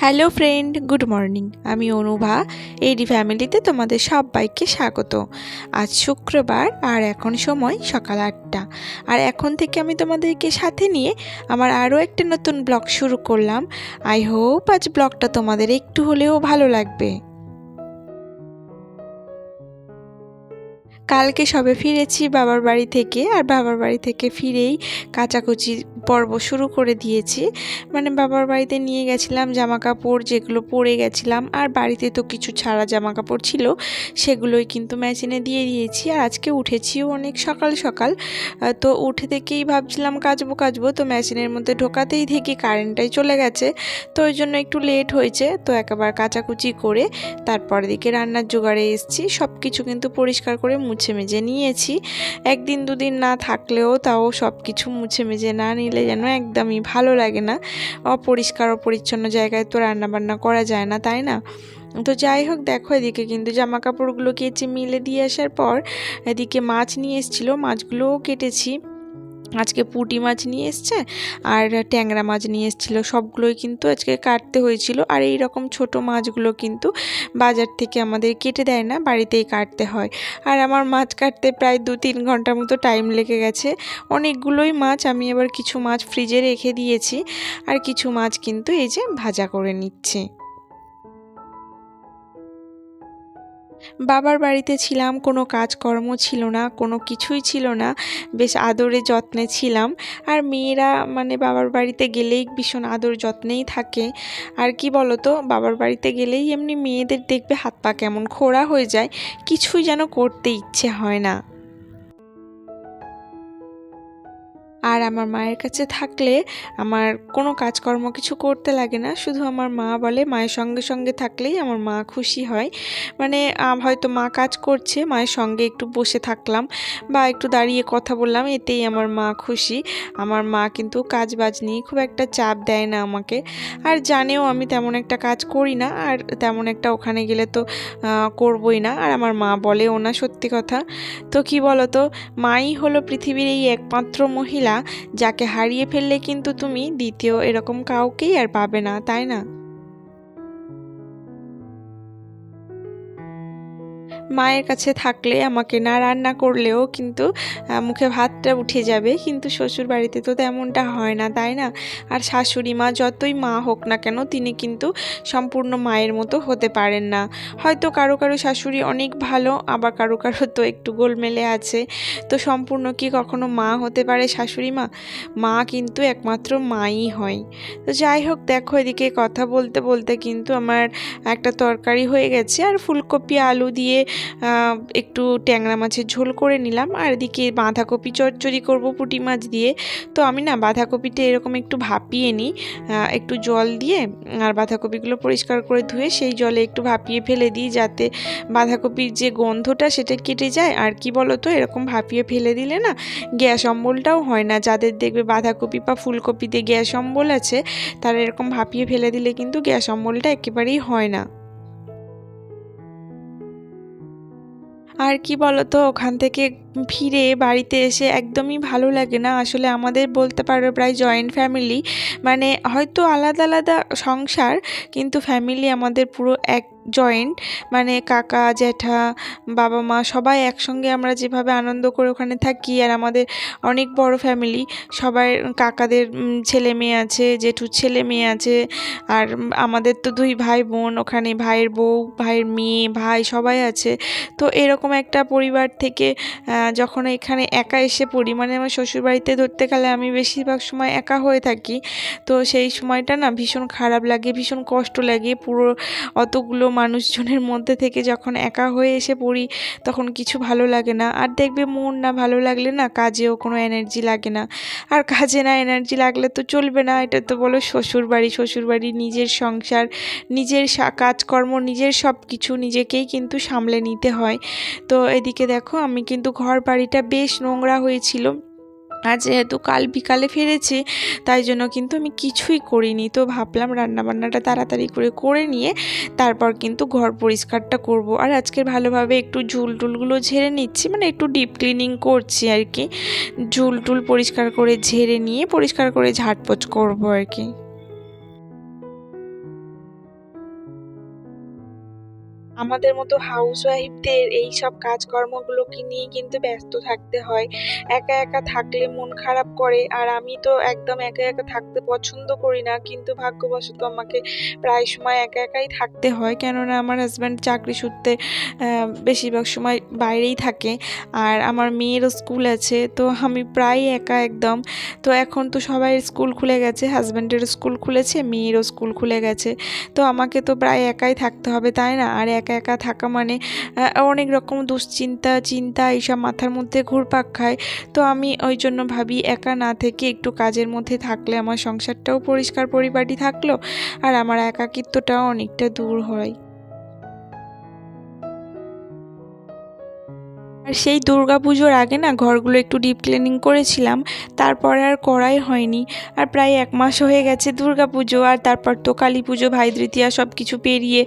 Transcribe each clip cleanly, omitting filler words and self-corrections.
Hello friend, good morning. আমি অনুভা। এডি ফ্যামিলিতে তোমাদের সবাইকে স্বাগত। আজ শুক্রবার আর এখন সময় সকাল 8টা। আর এখন থেকে আমি তোমাদেরকে সাথে নিয়ে আমার আরও একটা নতুন ব্লগ শুরু করলাম। আই হোপ আজ ব্লগটা তোমাদের একটু হলেও ভালো লাগবে। কালকে সবে ফিরেছি বাবার বাড়ি থেকে, আর বাবার বাড়ি থেকে ফিরেই কাচাকুচি পর্ব শুরু করে দিয়েছি। মানে বাবার বাড়িতে নিয়ে গেছিলাম জামা কাপড়, যেগুলো পরে গেছিলাম, আর বাড়িতে তো কিছু ছাড়া জামা কাপড় ছিল, সেগুলোই কিন্তু মেশিনে দিয়ে দিয়েছি। আর আজকে উঠেছিও অনেক সকাল সকাল, তো উঠে থেকেই ভাবছিলাম কাচবো, তো মেশিনের মধ্যে ঢোকাতেই থেকে কারেন্টটাই চলে গেছে, তো ওই জন্য একটু লেট হয়েছে। তো একেবারে কাচাকুচি করে তারপর দিকে রান্নার জোগাড়ে এসেছি। সব কিছু কিন্তু পরিষ্কার করে মুছে মেজে নিয়েছি। একদিন দুদিন না থাকলেও তাও সব কিছু মুছে মেজে না নিলে যেন একদমই ভালো লাগে না। অপরিষ্কার অপরিচ্ছন্ন জায়গায় তো রান্নাবান্না করা যায় না, তাই না? তো যাই হোক, দেখো এদিকে কিন্তু জামা কাপড়গুলো কেচে মিলে দিয়ে আসার পর এদিকে মাছ নিয়ে এসেছিলো, মাছগুলোও কেটেছি। আজকে পুঁটি মাছ নিয়ে এসছে আর ট্যাংরা মাছ নিয়ে এসেছিলো, সবগুলোই কিন্তু আজকে কাটতে হয়েছিল। আর এই রকম ছোট মাছগুলো কিন্তু বাজার থেকে আমাদের কেটে দেয় না, বাড়িতেই কাটতে হয়। আর আমার মাছ কাটতে প্রায় 2-3 ঘন্টার মতো টাইম লেগে গেছে। অনেকগুলোই মাছ, আমি আবার কিছু মাছ ফ্রিজে রেখে দিয়েছি, আর কিছু মাছ কিন্তু এই যে ভাজা করে নিচ্ছি। বাবার বাড়িতে ছিলাম, কোনো কাজকর্ম ছিল না, কোনো কিছুই ছিল না, বেশ আদরে যত্নে ছিলাম। আর মেয়েরা মানে বাবার বাড়িতে গেলেই ভীষণ আদর যত্নেই থাকে। আর কি বলো তো, বাবার বাড়িতে গেলেই এমনি মেয়েদের দেখবে হাত পা কেমন খোড়া হয়ে যায়, কিছুই যেন করতে ইচ্ছে হয় না। আর আমার মায়ের কাছে থাকলে আমার কোনো কাজকর্ম কিছু করতে লাগে না, শুধু আমার মা বলে মায়ের সঙ্গে সঙ্গে থাকলেই আমার মা খুশি হয়। মানে হয়তো মা কাজ করছে, মায়ের সঙ্গে একটু বসে থাকলাম বা একটু দাঁড়িয়ে কথা বললাম, এতেই আমার মা খুশি। আমার মা কিন্তু কাজ বাজ নিয়ে খুব একটা চাপ দেয় না আমাকে, আর জানেও আমি তেমন একটা কাজ করি না, আর তেমন একটা ওখানে গেলে তো করবই না। আর আমার মা বলেও না, সত্যি কথা। তো কি বলো তো, মাই হলো পৃথিবীর এই একমাত্র মহিলা যাকে হারিয়ে ফেললে কিন্তু তুমি দ্বিতীয় এরকম কাউকেই আর পাবে না, তাই না? মায়ের কাছে থাকলে আমাকে না রান্না করলেও কিন্তু মুখে ভাতটা উঠে যাবে, কিন্তু শ্বশুর বাড়িতে তো তেমনটা হয় না, তাই না? আর শাশুড়ি মা যতই মা হোক না কেন, তিনি কিন্তু সম্পূর্ণ মায়ের মতো হতে পারেন না। হয়তো কারো কারো শাশুড়ি অনেক ভালো, আবার কারো কারো তো একটু গোলমেলে আছে। তো সম্পূর্ণ কি কখনো মা হতে পারে শাশুড়ি মা? মা কিন্তু একমাত্র মাই হয়। তো যাই হোক, দেখো এদিকে কথা বলতে বলতে কিন্তু আমার একটা তরকারি হয়ে গেছে, আর ফুলকপি আলু দিয়ে একটু ট্যাংরা মাছের ঝোল করে নিলাম। আর এদিকে বাঁধাকপি চচ্চড়ি করব পুঁটি মাছ দিয়ে। তো আমি না বাঁধাকপিটা এরকম একটু ভাপিয়ে নিই, একটু জল দিয়ে, আর বাঁধাকপিগুলো পরিষ্কার করে ধুয়ে সেই জলে একটু ভাপিয়ে ফেলে দিই, যাতে বাঁধাকপির যে গন্ধটা সেটা কেটে যায়। আর কি বলো তো, এরকম ভাপিয়ে ফেলে দিলে না গ্যাস অম্বলটাও হয় না। যাদের দেখবে বাঁধাকপি বা ফুলকপিতে গ্যাস অম্বল আছে, তারা এরকম ভাপিয়ে ফেলে দিলে কিন্তু গ্যাস অম্বলটা একেবারেই হয় না। আর কি বলতো, ওখান থেকে ফিরে বাড়িতে এসে একদমই ভালো লাগে না। আসলে আমাদের বলতে পারো প্রায় জয়েন্ট ফ্যামিলি, মানে হয়তো আলাদা আলাদা সংসার, কিন্তু ফ্যামিলি আমাদের পুরো এক জয়েন্ট। মানে কাকা জ্যাঠা বাবা মা সবাই একসঙ্গে আমরা যেভাবে আনন্দ করে ওখানে থাকি। আর আমাদের অনেক বড় ফ্যামিলি, সবাই কাকাদের ছেলে মেয়ে আছে, জেঠুর ছেলে মেয়ে আছে। আর আমাদের তো 2 ভাই বোন, ওখানে ভাইয়ের বউ, ভাইয়ের মেয়ে, ভাই সবাই আছে। তো এরকম একটা পরিবার থেকে যখন এখানে একা এসে পড়ি, মানে আমার শ্বশুরবাড়িতে ধরতে গেলে আমি বেশিরভাগ সময় একা হয়ে থাকি। তো সেই সময়টা না ভীষণ খারাপ লাগে, ভীষণ কষ্ট লাগে। পুরো অতগুলো মানুষজনের মধ্যে থেকে যখন একা হয়ে এসে পড়ি, তখন কিছু ভালো লাগে না। আর দেখবে মন না ভালো লাগলে না কাজেও কোনো এনার্জি লাগে না। আর কাজে না এনার্জি লাগলে তো চলবে না। এটা তো বলো শ্বশুরবাড়ি, শ্বশুরবাড়ি নিজের সংসার, নিজের কাজকর্ম, নিজের সব কিছু নিজেকেই কিন্তু সামলে নিতে হয়। তো এদিকে দেখো, আমি কিন্তু ঘর বাড়িটা বেশ নোংরা হয়েছিল। আজ যেহেতু কাল বিকালে ফিরেছি, তাই জন্য কিন্তু আমি কিছুই করিনি। তো ভাবলাম রান্নাবান্নাটা তাড়াতাড়ি করে করে নিয়ে তারপর কিন্তু ঘর পরিষ্কারটা করব। আর আজকে ভালোভাবে একটু ঝুল টুলগুলো ঝেড়ে নিচ্ছি, মানে একটু ডিপ ক্লিনিং করছি আর কি। ঝুল টুল পরিষ্কার করে ঝেড়ে নিয়ে পরিষ্কার করে ঝাড়পোছ করবো আর কি। আমাদের মতো হাউসওয়াইফদের এই সব কাজকর্মগুলোকে নিয়ে কিন্তু ব্যস্ত থাকতে হয়। একা একা থাকলে মন খারাপ করে, আর আমি তো একদম একা একা থাকতে পছন্দ করি না, কিন্তু ভাগ্যবশত আমাকে প্রায় সময় একা একাই থাকতে হয়, কেননা আমার হাজব্যান্ড চাকরি সূত্রে বেশিরভাগ সময় বাইরেই থাকে, আর আমার মেয়েরও স্কুল আছে, তো আমি প্রায় একা একদম। তো এখন তো সবাই স্কুল খুলে গেছে, হাজব্যান্ডেরও স্কুল খুলেছে, মেয়েরও স্কুল খুলে গেছে, তো আমাকে তো প্রায় একাই থাকতে হবে, তাই না? আর একা একা থাকা মানে অনেক রকম দুশ্চিন্তা, চিন্তা এইসব মাথার মধ্যে ঘুরপাক খায়। তো আমি ওই জন্য ভাবি একা না থেকে একটু কাজের মধ্যে থাকলে আমার সংসারটাও পরিষ্কার পরিপাটি থাকলো, আর আমার একাকিত্বটাও অনেকটা দূর হয়। আর সেই দুর্গাপুজোর আগে না ঘরগুলো একটু ডিপ ক্লিনিং করেছিলাম, তারপরে আর করাই হয়নি। আর প্রায় ১ মাস হয়ে গেছে দুর্গাপুজো, আর তারপর তো কালীপুজো, ভাইদ্রীতিয়া সব কিছু পেরিয়ে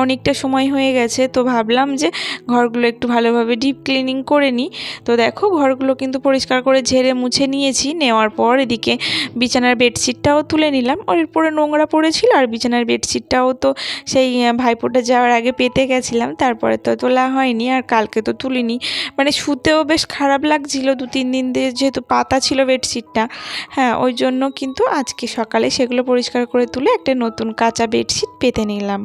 অনেকটা সময় হয়ে গেছে। তো ভাবলাম যে ঘরগুলো একটু ভালোভাবে ডিপ ক্লিনিং করে নিই। তো দেখো ঘরগুলো কিন্তু পরিষ্কার করে ঝেড়ে মুছে নিয়েছি। নেওয়ার পর এদিকে বিছানার বেডশিটটাও তুলে নিলাম। ওর উপরে নোংরা পড়েছিল, আর বিছানার বেডশিটটাও তো সেই ভাইফোঁটা যাওয়ার আগে পেতে গেছিলাম, তারপরে তো তোলা হয়নি, আর কালকে তো তুলিনি। মানে শুতেও বেশ খারাপ লাগছিল ২-৩ দিন দিয়ে, যেহেতু পাতা ছিল বেডশিটটা। হ্যাঁ, ওই জন্য কিন্তু আজকে সকালে সেগুলো পরিষ্কার করে তুলে একটা নতুন কাঁচা বেডশিট পেতে নিলাম।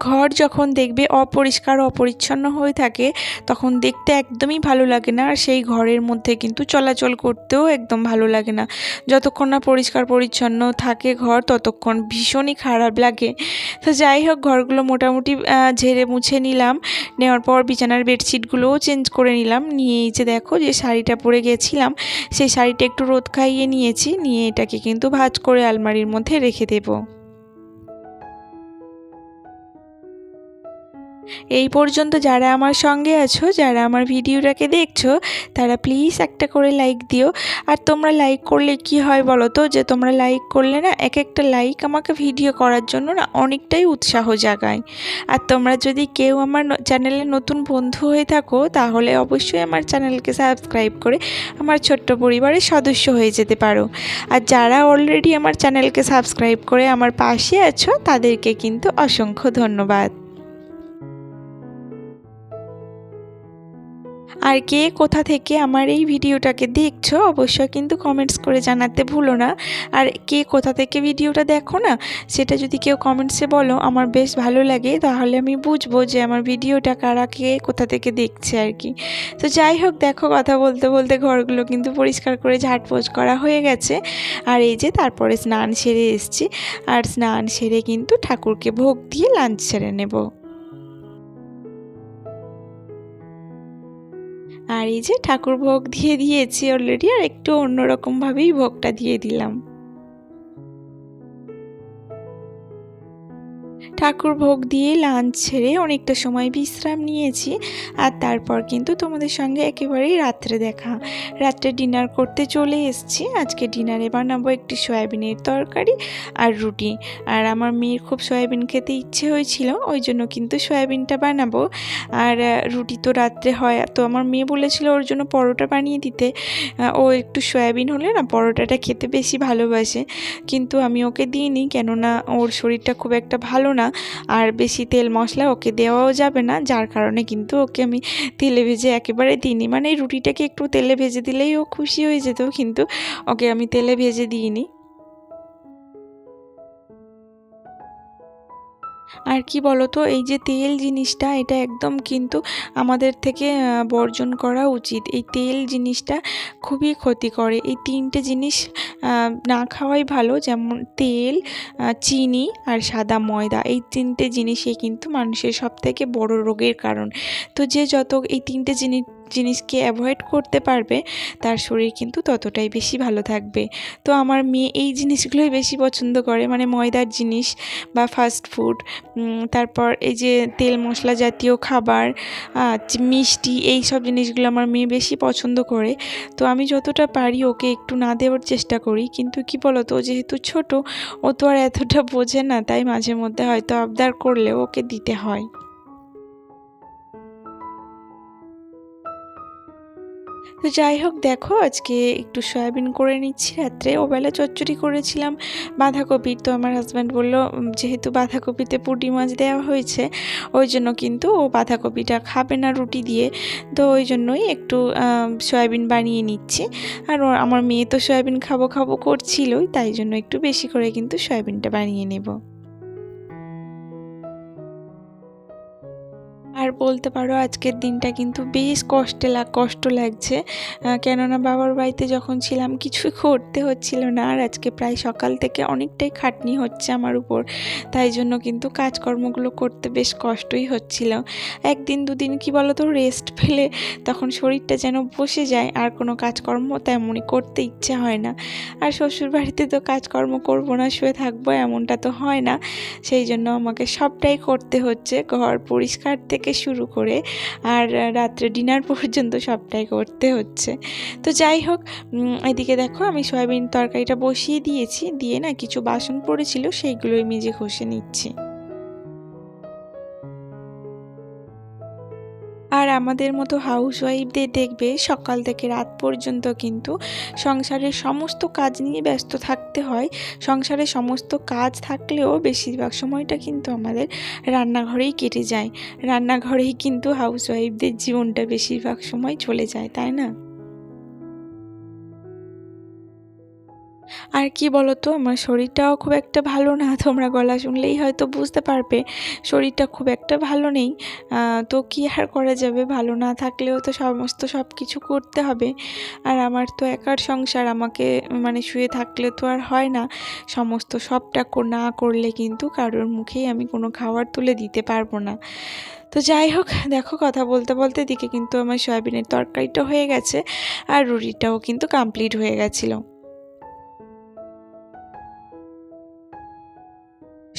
ঘর যখন দেখবে অপরিষ্কার অপরিচ্ছন্ন হয়ে থাকে, তখন দেখতে একদমই ভালো লাগে না, আর সেই ঘরের মধ্যে কিন্তু চলাচল করতেও একদম ভালো লাগে না। যতক্ষণ না পরিষ্কার পরিচ্ছন্ন থাকে ঘর, ততক্ষণ ভীষণই খারাপ লাগে। তো যাই হোক, ঘরগুলো মোটামুটি ঝেড়ে মুছে নিলাম। নেওয়ার পর বিছানার বেডশিটগুলোও চেঞ্জ করে নিলাম। নিয়ে এই যে দেখো, যে শাড়িটা পরে গেছিলাম, সেই শাড়িটা একটু রোদ খাইয়ে নিয়েছি, নিয়ে এটাকে কিন্তু ভাঁজ করে আলমারির মধ্যে রেখে দেবো। এই পর্যন্ত যারা আমার সঙ্গে আছো, যারা আমার ভিডিওটাকে দেখছো, তারা প্লিজ একটা করে লাইক দিও। আর তোমরা লাইক করলে কি হয় বলো তো, যে তোমরা লাইক করলে না, এক একটা লাইক আমাকে ভিডিও করার জন্য না অনেকটাই উৎসাহ জাগায়। আর তোমরা যদি কেউ আমার চ্যানেলে নতুন বন্ধু হয়ে থাকো, তাহলে অবশ্যই আমার চ্যানেলকে সাবস্ক্রাইব করে আমার ছোট্ট পরিবারের সদস্য হয়ে যেতে পারো। আর যারা অলরেডি আমার চ্যানেলকে সাবস্ক্রাইব করে আমার পাশে আছো, তাদেরকে কিন্তু অসংখ্য ধন্যবাদ। আর কে কোথা থেকে আমার এই ভিডিওটাকে দেখছো, অবশ্যই কিন্তু কমেন্টস করে জানাতে ভুলো না। আর কে কোথা থেকে ভিডিওটা দেখো না, সেটা যদি কেউ কমেন্টসে বলো, আমার বেশ ভালো লাগে, তাহলে আমি বুঝবো যে আমার ভিডিওটা কারা কে কোথা থেকে দেখছে আর কি। তো যাই হোক, দেখো কথা বলতে বলতে ঘরগুলো কিন্তু পরিষ্কার করে ঝাড়পোছ করা হয়ে গেছে। আর এই যে তারপরে স্নান সেরে এসেছি, আর স্নান সেরে কিন্তু ঠাকুরকে ভোগ দিয়ে লাঞ্চ সেরে নেব। আর এই যে ঠাকুর ভোগ দিয়ে দিয়েছি অলরেডি, আর একটু অন্যরকমভাবেই ভোগটা দিয়ে দিলাম। ঠাকুর ভোগ দিয়ে লাঞ্চ ছেড়ে অনেকটা সময় বিশ্রাম নিয়েছি, আর তারপর কিন্তু তোমাদের সঙ্গে একেবারেই রাত্রে দেখা। রাত্রে ডিনার করতে চলে এসেছি। আজকে ডিনারে বানাবো একটি সয়াবিনের তরকারি আর রুটি। আর আমার মেয়ের খুব সয়াবিন খেতে ইচ্ছে হয়েছিল, ওই জন্য কিন্তু সয়াবিনটা বানাবো। আর রুটি তো রাত্রে হয়, তো আমার মেয়ে বলেছিল ওর জন্য পরোটা বানিয়ে দিতে। ও একটু সয়াবিন হলে না পরোটাটা খেতে বেশি ভালোবাসে, কিন্তু আমি ওকে দিইনি, কেননা ওর শরীরটা খুব একটা ভালো না, আর বেশি তেল মশলা ওকে দেওয়াও যাবে না, যার কারণে কিন্তু ওকে আমি তেলে ভেজে একেবারে দিইনি। মানে এই রুটিটাকে একটু তেলে ভেজে দিলেই ও খুশি হয়ে যেত, কিন্তু ওকে আমি তেলে ভেজে দিইনি। আর কি বলতো, এই যে তেল জিনিসটা, এটা একদম কিন্তু আমাদের থেকে বর্জন করা উচিত। এই তেল জিনিসটা খুবই ক্ষতি করে। এই ৩টে জিনিস না খাওয়াই ভালো, যেমন তেল, চিনি আর সাদা ময়দা। এই ৩টে জিনিসই কিন্তু মানুষের সবথেকে বড় রোগের কারণ। তো যে যত এই ৩টে জিনিসকে অ্যাভয়েড করতে পারবে, তার শরীর কিন্তু ততটাই বেশি ভালো থাকবে। তো আমার মেয়ে এই জিনিসগুলোই বেশি পছন্দ করে, মানে ময়দার জিনিস বা ফাস্ট ফুড, তারপর এই যে তেল মশলা জাতীয় খাবার, মিষ্টি, এই সব জিনিসগুলো আমার মেয়ে বেশি পছন্দ করে। তো আমি যতটা পারি ওকে একটু না দেওয়ার চেষ্টা করি, কিন্তু কি বলো তো, ও যেহেতু ছোট, ও তো আর এতটা বোঝে না, তাই মাঝে মধ্যে হয়তো আবদার করলেও ওকে দিতে হয়। তো যাই হোক দেখো আজকে একটু সয়াবিন করে নিচ্ছি রাত্রে। ওবেলা চচ্চড়ি করেছিলাম বাঁধাকপির, তো আমার হাজব্যান্ড বলল যেহেতু বাঁধাকপিতে পুঁটি মাছ দেওয়া হয়েছে ওই জন্য কিন্তু ও বাঁধাকপিটা খাবে না রুটি দিয়ে, তো ওই জন্যই একটু সয়াবিন বানিয়ে নিচ্ছি। আর আমার মেয়ে তো সয়াবিন খাবো খাবো করছিলই, তাই জন্য একটু বেশি করে কিন্তু সয়াবিনটা বানিয়ে নেব। আর বলতে পারো আজকের দিনটা কিন্তু বেশ কষ্ট লাগছে, কেননা বাবার বাড়িতে যখন ছিলাম কিছুই করতে হচ্ছিল না, আর আজকে প্রায় সকাল থেকে অনেকটাই খাটনি হচ্ছে আমার উপর, তাই জন্য কিন্তু কাজকর্মগুলো করতে বেশ কষ্টই হচ্ছিল। একদিন দুদিন কি বলো তো রেস্ট পেলে তখন শরীরটা যেন বসে যায়, আর কোনো কাজকর্ম তেমনই করতে ইচ্ছে হয় না। আর শ্বশুর বাড়িতে তো কাজকর্ম করবো না, শুয়ে থাকবো এমনটা তো হয় না, সেই জন্য আমাকে সবটাই করতে হচ্ছে, ঘর পরিষ্কার থেকে শুরু করে আর রাত্রে ডিনার পর্যন্ত সবটাই করতে হচ্ছে। তো যাই হোক, এদিকে দেখো আমি সয়াবিন তরকারিটা বসিয়ে দিয়েছি, দিয়ে না কিছু বাসন পড়েছিল সেইগুলোই মেজে ঘষে নিচ্ছি। আর আমাদের মতো হাউসওয়াইফদের দেখবে সকাল থেকে রাত পর্যন্ত কিন্তু সংসারের সমস্ত কাজ নিয়ে ব্যস্ত থাকতে হয়। সংসারে সমস্ত কাজ থাকলেও বেশিরভাগ সময়টা কিন্তু আমাদের রান্নাঘরেই কেটে যায়। রান্নাঘরেই কিন্তু হাউসওয়াইফদের জীবনটা বেশিরভাগ সময় চলে যায়, তাই না? আর কি বলো তো আমার শরীরটাও খুব একটা ভালো না, তোমরা গলা শুনলেই হয়তো বুঝতে পারবে শরীরটা খুব একটা ভালো নেই। তো কি আর করা যাবে, ভালো না থাকলেও তো সব কিছু করতে হবে। আর আমার তো একার সংসার, আমাকে মানে শুয়ে থাকলে তো আর হয় না, সমস্ত সবটা না করলে কিন্তু কারোর মুখেই আমি কোনো খাবার তুলে দিতে পারবো না। তো যাই হোক দেখো কথা বলতে বলতে এদিকে কিন্তু আমার সয়াবিনের তরকারিটা হয়ে গেছে, আর রুটিটাও কিন্তু কমপ্লিট হয়ে গেছিলো।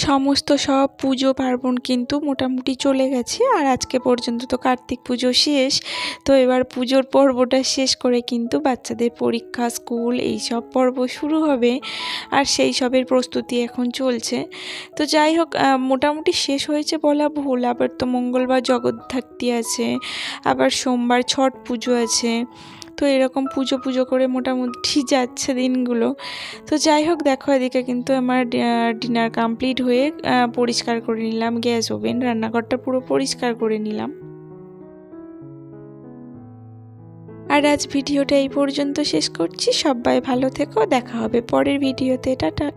সমস্ত সব পুজো পার্বণ কিন্তু মোটামুটি চলে গেছে, আর আজকে পর্যন্ত তো কার্তিক পুজো শেষ। তো এবার পুজোর পর্বটা শেষ করে কিন্তু বাচ্চাদের পরীক্ষা, স্কুল এই সব পর্ব শুরু হবে, আর সেই সবের প্রস্তুতি এখন চলছে। তো যাই হোক মোটামুটি শেষ হয়েছে বলা ভুল, আবার তো মঙ্গলবার জগদ্ধাত্রী আছে, আবার সোমবার ছট পুজো আছে। তো এরকম পুজো পুজো করে মোটামুটি যাচ্ছে দিনগুলো। তো যাই হোক দেখো এদিকে কিন্তু আমার ডিনার কমপ্লিট হয়ে পরিষ্কার করে নিলাম গ্যাস ওভেন, রান্নাঘরটা পুরো পরিষ্কার করে নিলাম। আর আজ ভিডিওটা এই পর্যন্ত শেষ করছি। সবাই ভালো থেকো, দেখা হবে পরের ভিডিওতে, টাটা।